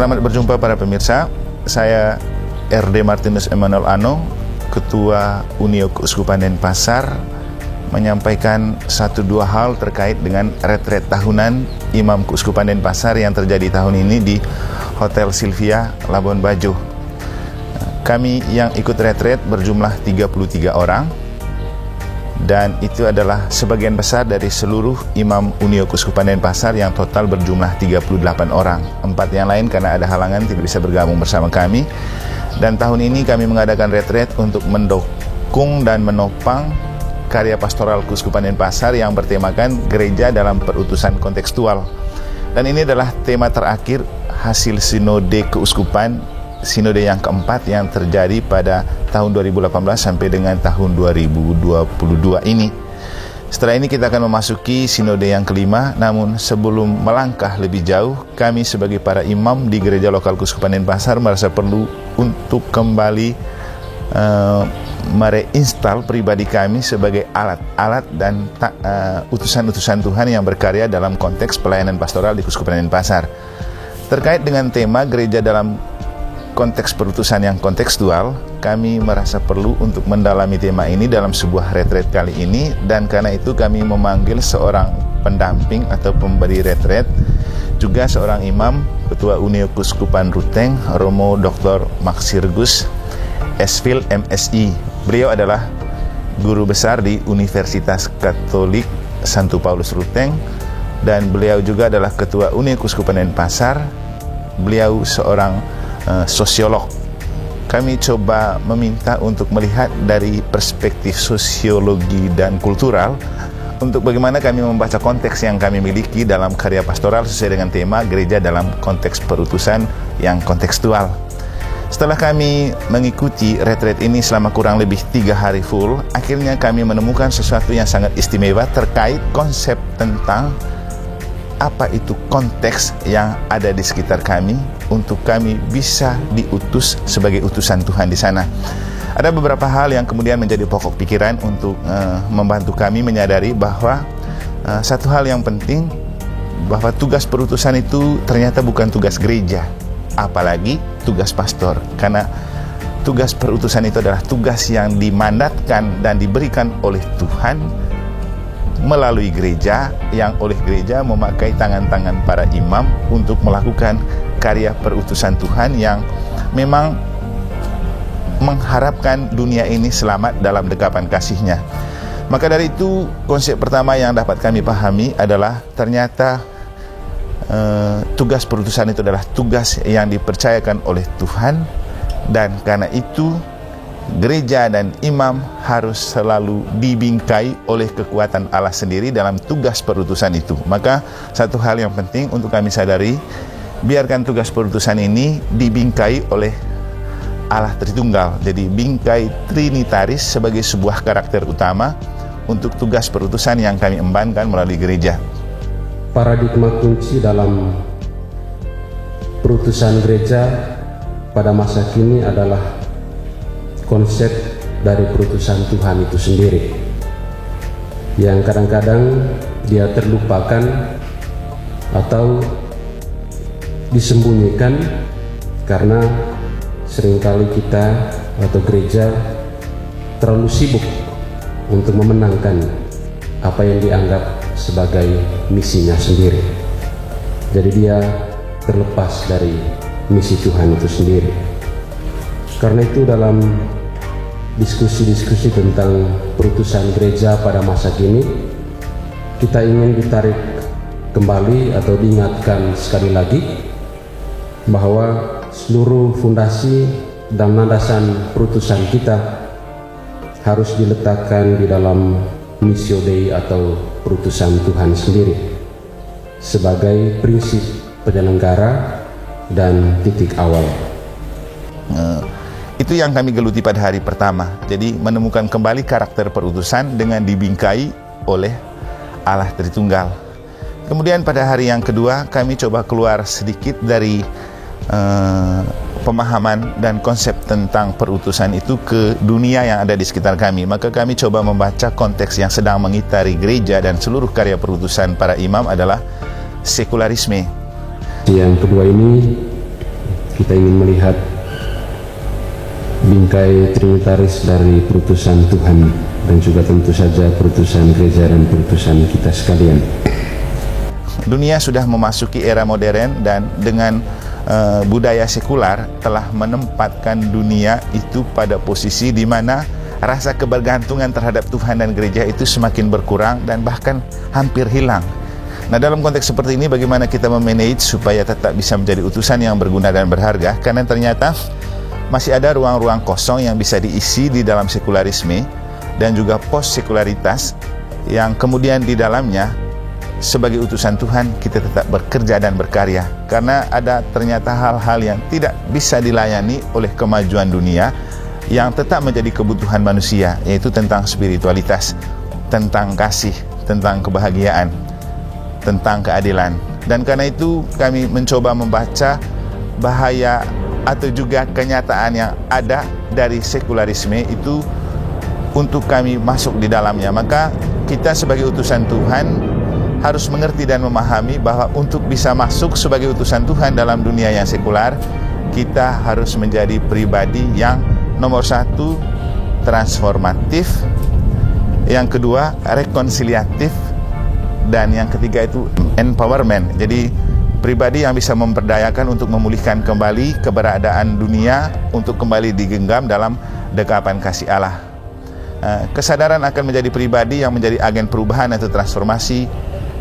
Selamat berjumpa para pemirsa. Saya RD Martinus Emmanuel Ano, Ketua Unio Keuskupan Denpasar, menyampaikan 1-2 hal terkait dengan retret tahunan Imam Keuskupan Denpasar yang terjadi tahun ini di Hotel Sylvia, Labuan Bajo. Kami yang ikut retret berjumlah 33 orang, dan itu adalah sebagian besar dari seluruh Imam Unio Keuskupan Denpasar yang total berjumlah 38 orang. 4 yang lain karena ada halangan tidak bisa bergabung bersama kami. Dan tahun ini kami mengadakan retret untuk mendukung dan menopang karya pastoral Keuskupan Denpasar yang bertemakan gereja dalam perutusan kontekstual. Dan ini adalah tema terakhir hasil sinode keuskupan, sinode yang keempat yang terjadi pada tahun 2018 sampai dengan tahun 2022 ini. Setelah ini kita akan memasuki sinode yang kelima. Namun sebelum melangkah lebih jauh, kami sebagai para imam di gereja lokal Keuskupan Denpasar merasa perlu untuk kembali mereinstall pribadi kami sebagai alat-alat dan utusan-utusan Tuhan yang berkarya dalam konteks pelayanan pastoral di Keuskupan Denpasar. Terkait dengan tema gereja dalam konteks perutusan yang kontekstual, kami merasa perlu untuk mendalami tema ini dalam sebuah retret kali ini, dan karena itu kami memanggil seorang pendamping atau pemberi retret, juga seorang imam, Ketua Unio Keuskupan Ruteng, Romo Dr. Maksirgus Esfil MSI. Beliau adalah guru besar di Universitas Katolik Santo Paulus Ruteng, dan beliau juga adalah Ketua Unio Keuskupan Denpasar. Beliau seorang sosiolog. Kami coba meminta untuk melihat dari perspektif sosiologi dan kultural untuk bagaimana kami membaca konteks yang kami miliki dalam karya pastoral sesuai dengan tema gereja dalam konteks perutusan yang kontekstual. Setelah kami mengikuti retret ini selama kurang lebih 3 hari full, akhirnya kami menemukan sesuatu yang sangat istimewa terkait konsep tentang apa itu konteks yang ada di sekitar kami untuk kami bisa diutus sebagai utusan Tuhan di sana. Ada beberapa hal yang kemudian menjadi pokok pikiran untuk membantu kami menyadari bahwa satu hal yang penting, bahwa tugas perutusan itu ternyata bukan tugas gereja, apalagi tugas pastor. Karena tugas perutusan itu adalah tugas yang dimandatkan dan diberikan oleh Tuhan melalui gereja, yang oleh gereja memakai tangan-tangan para imam untuk melakukan karya perutusan Tuhan yang memang mengharapkan dunia ini selamat dalam dekapan kasih-Nya. Maka dari itu, konsep pertama yang dapat kami pahami adalah ternyata tugas perutusan itu adalah tugas yang dipercayakan oleh Tuhan, dan karena itu gereja dan imam harus selalu dibingkai oleh kekuatan Allah sendiri dalam tugas perutusan itu. Maka satu hal yang penting untuk kami sadari, biarkan tugas perutusan ini dibingkai oleh Allah Tritunggal. Jadi bingkai trinitaris sebagai sebuah karakter utama untuk tugas perutusan yang kami embankan melalui gereja. Paradigma kunci dalam perutusan gereja pada masa kini adalah konsep dari perutusan Tuhan itu sendiri, yang kadang-kadang dia terlupakan atau disembunyikan karena seringkali kita atau gereja terlalu sibuk untuk memenangkan apa yang dianggap sebagai misinya sendiri. Jadi dia terlepas dari misi Tuhan itu sendiri. Karena itu dalam diskusi-diskusi tentang perutusan gereja pada masa kini, kita ingin ditarik kembali atau diingatkan sekali lagi bahwa seluruh fondasi dan landasan perutusan kita harus diletakkan di dalam missio Dei atau perutusan Tuhan sendiri sebagai prinsip penyelenggara dan titik awal. Itu yang kami geluti pada hari pertama. Jadi menemukan kembali karakter perutusan dengan dibingkai oleh Allah Tritunggal. Kemudian pada hari yang kedua kami coba keluar sedikit dari pemahaman dan konsep tentang perutusan itu ke dunia yang ada di sekitar kami. Maka kami coba membaca konteks yang sedang mengitari gereja dan seluruh karya perutusan para imam adalah sekularisme. Yang kedua ini kita ingin melihat bingkai trinitaris dari perutusan Tuhan dan juga tentu saja perutusan gereja dan perutusan kita sekalian. Dunia sudah memasuki era modern dan dengan budaya sekular telah menempatkan dunia itu pada posisi di mana rasa kebergantungan terhadap Tuhan dan gereja itu semakin berkurang dan bahkan hampir hilang. Nah, dalam konteks seperti ini bagaimana kita memanage supaya tetap bisa menjadi utusan yang berguna dan berharga, karena ternyata masih ada ruang-ruang kosong yang bisa diisi di dalam sekularisme dan juga post-sekularitas yang kemudian di dalamnya sebagai utusan Tuhan kita tetap bekerja dan berkarya, karena ada ternyata hal-hal yang tidak bisa dilayani oleh kemajuan dunia yang tetap menjadi kebutuhan manusia, yaitu tentang spiritualitas, tentang kasih, tentang kebahagiaan, tentang keadilan. Dan karena itu kami mencoba membaca bahaya atau juga kenyataan yang ada dari sekularisme itu untuk kami masuk di dalamnya. Maka kita sebagai utusan Tuhan harus mengerti dan memahami bahwa untuk bisa masuk sebagai utusan Tuhan dalam dunia yang sekular, kita harus menjadi pribadi yang nomor satu transformatif, yang kedua rekonsiliatif, dan yang ketiga itu empowerment. Jadi pribadi yang bisa memberdayakan untuk memulihkan kembali keberadaan dunia untuk kembali digenggam dalam dekapan kasih Allah. Kesadaran akan menjadi pribadi yang menjadi agen perubahan atau transformasi,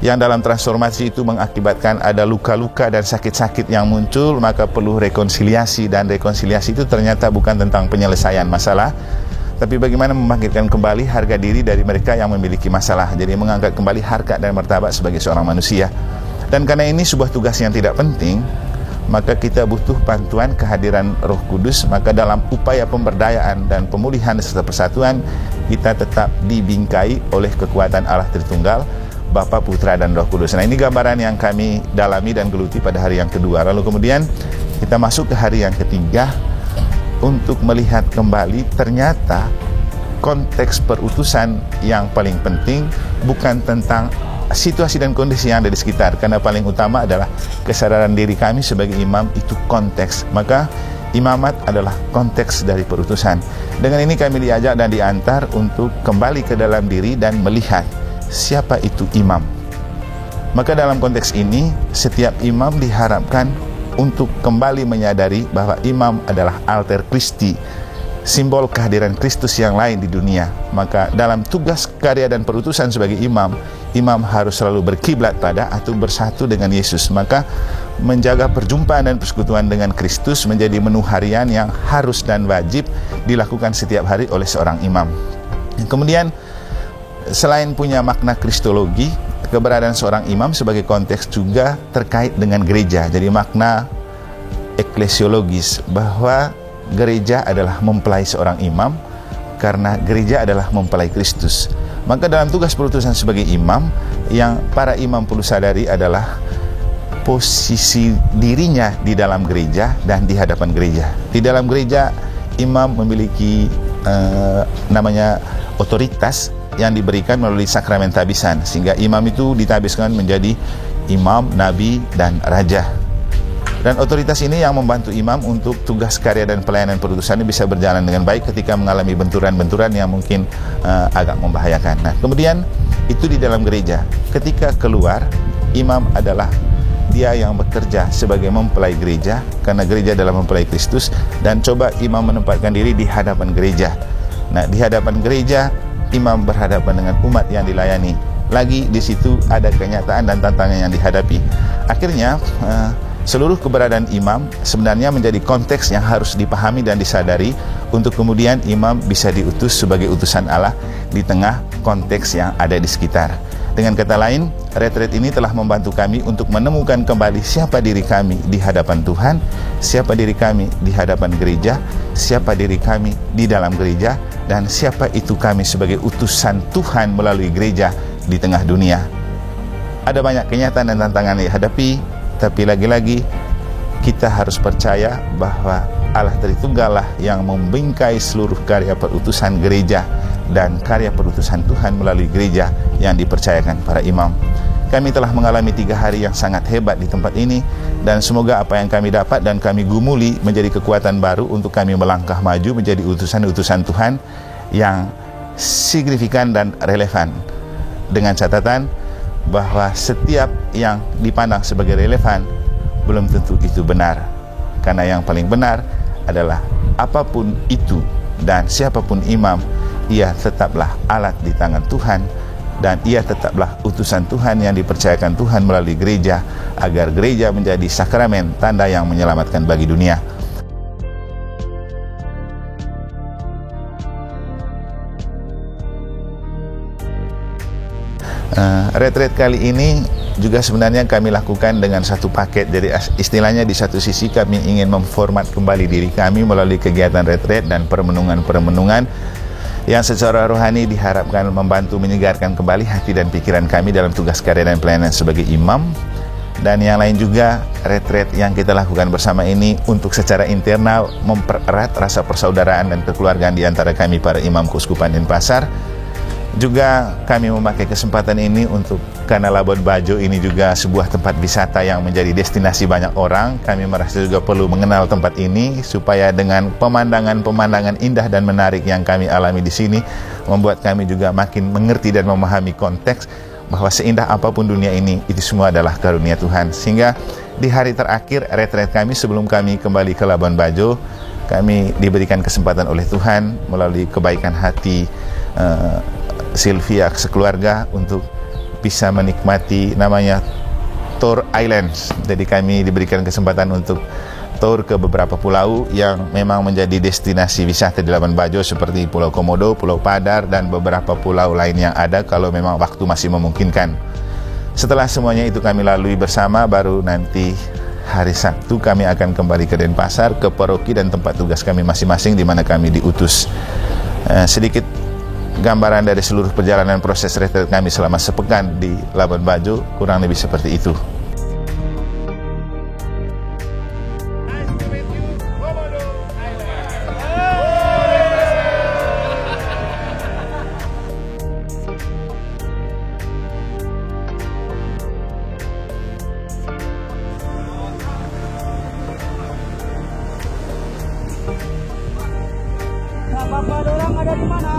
yang dalam transformasi itu mengakibatkan ada luka-luka dan sakit-sakit yang muncul, maka perlu rekonsiliasi, dan rekonsiliasi itu ternyata bukan tentang penyelesaian masalah, tapi bagaimana membangkitkan kembali harga diri dari mereka yang memiliki masalah. Jadi mengangkat kembali harkat dan martabat sebagai seorang manusia. Dan karena ini sebuah tugas yang tidak penting, maka kita butuh bantuan kehadiran Roh Kudus. Maka dalam upaya pemberdayaan dan pemulihan serta persatuan, kita tetap dibingkai oleh kekuatan Allah Tritunggal, Bapa, Putra, dan Roh Kudus. Nah, ini gambaran yang kami dalami dan geluti pada hari yang kedua. Lalu kemudian kita masuk ke hari yang ketiga untuk melihat kembali ternyata konteks perutusan yang paling penting bukan tentang situasi dan kondisi yang ada di sekitar, karena paling utama adalah kesadaran diri kami sebagai imam itu konteks. Maka imamat adalah konteks dari perutusan. Dengan ini kami diajak dan diantar untuk kembali ke dalam diri dan melihat siapa itu imam. Maka dalam konteks ini setiap imam diharapkan untuk kembali menyadari bahwa imam adalah alter Christi, simbol kehadiran Kristus yang lain di dunia. Maka dalam tugas karya dan perutusan sebagai imam, imam harus selalu berkiblat pada atau bersatu dengan Yesus. Maka menjaga perjumpaan dan persekutuan dengan Kristus menjadi menu harian yang harus dan wajib dilakukan setiap hari oleh seorang imam. Kemudian selain punya makna kristologi, keberadaan seorang imam sebagai konteks juga terkait dengan gereja. Jadi makna eklesiologis bahwa gereja adalah mempelai seorang imam, karena gereja adalah mempelai Kristus. Maka dalam tugas perutusan sebagai imam, yang para imam perlu sadari adalah posisi dirinya di dalam gereja dan di hadapan gereja. Di dalam gereja, imam memiliki namanya otoritas yang diberikan melalui sakramen tabisan, sehingga imam itu ditabiskan menjadi imam, nabi, dan raja. Dan otoritas ini yang membantu imam untuk tugas karya dan pelayanan perutusan ini bisa berjalan dengan baik ketika mengalami benturan-benturan yang mungkin agak membahayakan. Nah, kemudian itu di dalam gereja. Ketika keluar, imam adalah dia yang bekerja sebagai mempelai gereja, karena gereja adalah mempelai Kristus. Dan coba imam menempatkan diri di hadapan gereja. Nah, di hadapan gereja, imam berhadapan dengan umat yang dilayani. Lagi di situ ada kenyataan dan tantangan yang dihadapi. Akhirnya seluruh keberadaan imam sebenarnya menjadi konteks yang harus dipahami dan disadari untuk kemudian imam bisa diutus sebagai utusan Allah di tengah konteks yang ada di sekitar. Dengan kata lain, retreat ini telah membantu kami untuk menemukan kembali siapa diri kami di hadapan Tuhan, siapa diri kami di hadapan gereja, siapa diri kami di dalam gereja, dan siapa itu kami sebagai utusan Tuhan melalui gereja di tengah dunia. Ada banyak kenyataan dan tantangan yang dihadapi, tapi lagi-lagi kita harus percaya bahwa Allah Tritunggal lah yang membingkai seluruh karya perutusan gereja dan karya perutusan Tuhan melalui gereja yang dipercayakan para imam. Kami telah mengalami 3 hari yang sangat hebat di tempat ini, dan semoga apa yang kami dapat dan kami gumuli menjadi kekuatan baru untuk kami melangkah maju menjadi utusan-utusan Tuhan yang signifikan dan relevan, dengan catatan bahwa setiap yang dipandang sebagai relevan belum tentu itu benar, karena yang paling benar adalah apapun itu dan siapapun imam, ia tetaplah alat di tangan Tuhan, dan ia tetaplah utusan Tuhan yang dipercayakan Tuhan melalui gereja, agar gereja menjadi sakramen tanda yang menyelamatkan bagi dunia. Retreat kali ini juga sebenarnya kami lakukan dengan satu paket. Jadi istilahnya di satu sisi kami ingin memformat kembali diri kami melalui kegiatan retreat dan permenungan-permenungan yang secara rohani diharapkan membantu menyegarkan kembali hati dan pikiran kami dalam tugas karya dan pelayanan sebagai imam. Dan yang lain juga, retreat yang kita lakukan bersama ini untuk secara internal mempererat rasa persaudaraan dan kekeluargaan di antara kami para imam Keuskupan Denpasar. Juga kami memakai kesempatan ini untuk, karena Labuan Bajo ini juga sebuah tempat wisata yang menjadi destinasi banyak orang, kami merasa juga perlu mengenal tempat ini supaya dengan pemandangan-pemandangan indah dan menarik yang kami alami di sini membuat kami juga makin mengerti dan memahami konteks bahwa seindah apapun dunia ini, itu semua adalah karunia Tuhan. Sehingga di hari terakhir retreat kami sebelum kami kembali ke Labuan Bajo, kami diberikan kesempatan oleh Tuhan melalui kebaikan hati Sylvia sekeluarga untuk bisa menikmati namanya Tour Islands. Jadi kami diberikan kesempatan untuk tour ke beberapa pulau yang memang menjadi destinasi wisata di Labuan Bajo, seperti Pulau Komodo, Pulau Padar, dan beberapa pulau lain yang ada kalau memang waktu masih memungkinkan. Setelah semuanya itu kami lalui bersama, baru nanti hari Sabtu kami akan kembali ke Denpasar, ke paroki dan tempat tugas kami masing-masing di mana kami diutus. Sedikit gambaran dari seluruh perjalanan proses retreat kami selama sepekan di Labuan Bajo, kurang lebih seperti itu. Bapak dorang ada di mana?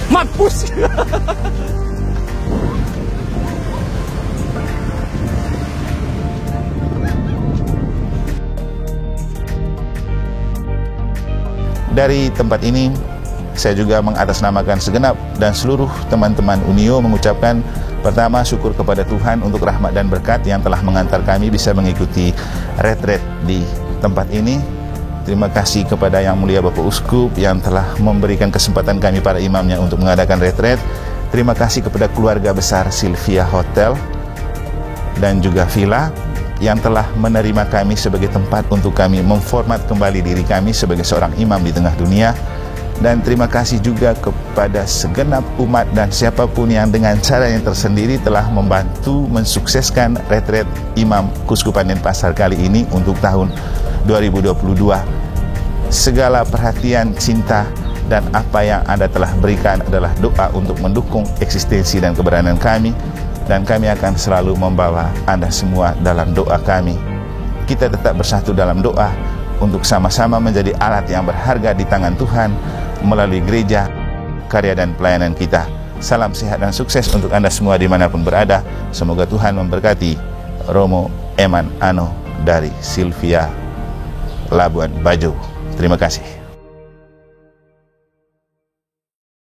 Mampus. Dari tempat ini, saya juga mengatasnamakan segenap dan seluruh teman-teman Unio mengucapkan pertama syukur kepada Tuhan untuk rahmat dan berkat yang telah mengantar kami bisa mengikuti retreat di tempat ini. Terima kasih kepada Yang Mulia Bapak Uskup yang telah memberikan kesempatan kami para imamnya untuk mengadakan retreat. Terima kasih kepada keluarga besar Sylvia Hotel dan juga Villa yang telah menerima kami sebagai tempat untuk kami memformat kembali diri kami sebagai seorang imam di tengah dunia. Dan terima kasih juga kepada segenap umat dan siapapun yang dengan cara yang tersendiri telah membantu mensukseskan retreat Imam Keuskupan Denpasar kali ini untuk tahun 2022. Segala perhatian, cinta, dan apa yang Anda telah berikan adalah doa untuk mendukung eksistensi dan keberadaan kami. Dan kami akan selalu membawa Anda semua dalam doa kami. Kita tetap bersatu dalam doa untuk sama-sama menjadi alat yang berharga di tangan Tuhan melalui gereja, karya dan pelayanan kita. Salam sehat dan sukses untuk Anda semua dimanapun berada. Semoga Tuhan memberkati. Romo Eman Ano dari Sylvia, Labuan Bajo. Terima kasih.